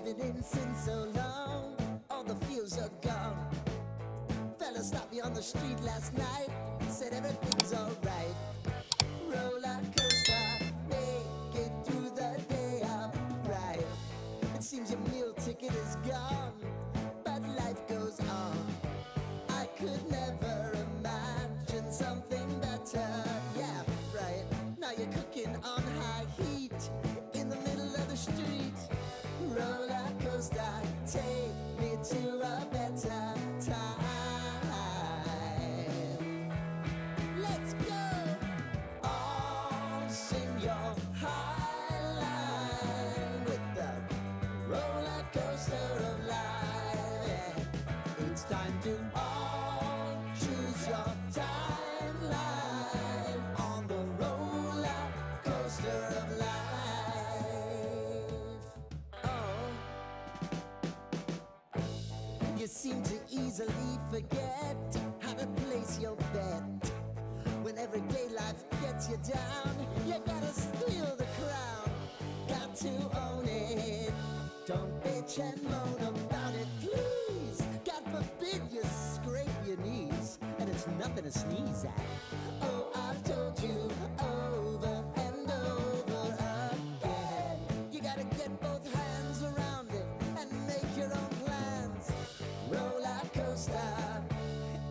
living in sin so long, all the feels are gone. Fella stopped me on the street last night, said everything's alright. Roller coaster, make it through the day upright. It seems your meal ticket is gone, but life goes on. I could never imagine something better. Yeah, right. Now you're cooking on high heat in the middle of the street. Roller coaster, take me to a better time. Let's go. All sing your high line with the roller coaster of life. Yeah. It's time to all choose your timeline on the roller coaster of life. Oh, you seem to easily forget how to place your bet. When everyday life gets you down, you gotta steal the crown. Got to own it. Don't bitch and moan about it, please. God forbid you scrape your knees, and it's nothing to sneeze at. Oh, I've told you over and over again. You gotta get both hands around it and make your own plans. Roller coaster,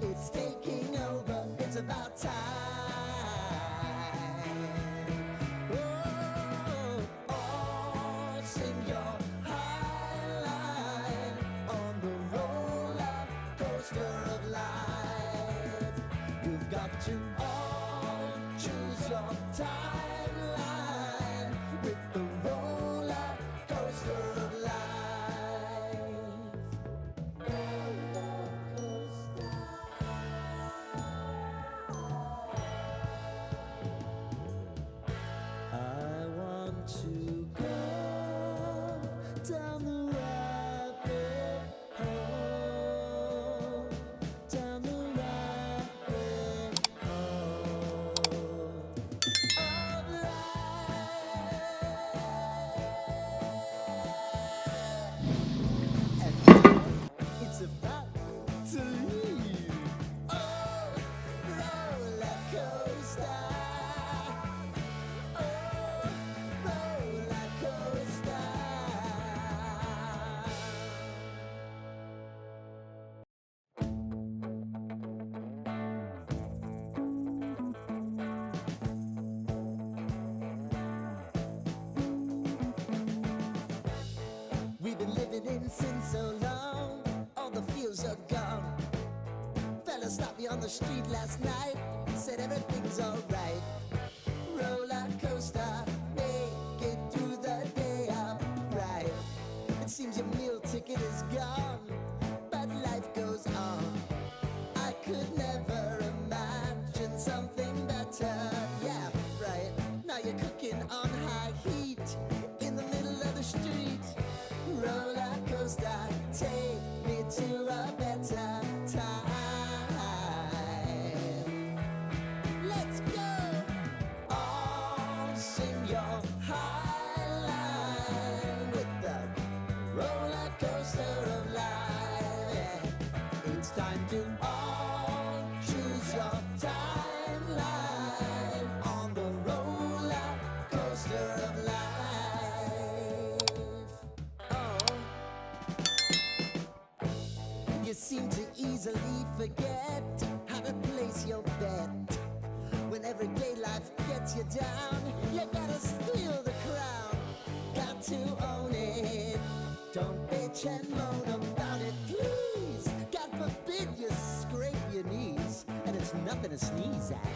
it's taking over. It's about time. Oh, all sing your high line on the roller coaster of life. You've got to all choose your timeline with the roller coaster of life. Roller coaster. I want to go down the rabbit hole, down the rabbit hole of life. And it's about to leave. Oh, roller coaster. Oh, roller coaster. We've been living in sin so long, all the feels are gone. Fella stopped me on the street last night, said everything's alright. Roller coaster, make it through the day upright. It seems your meal ticket is gone, but life goes on. I could never imagine something better. Yeah, right. Now you're cooking on high heat in the middle of the street. Roller coaster, take me to a better time. Let's go. All sing your high line with the roller coaster of life. Yeah. It's time to all choose your timeline on the roller coaster of life. Oh, you seem to easily forget how to place your bet. When everyday life gets you down, you gotta steal the crown. Got to own it. Don't bitch and moan about it, please. God forbid you scrape your knees, and it's nothing to sneeze at.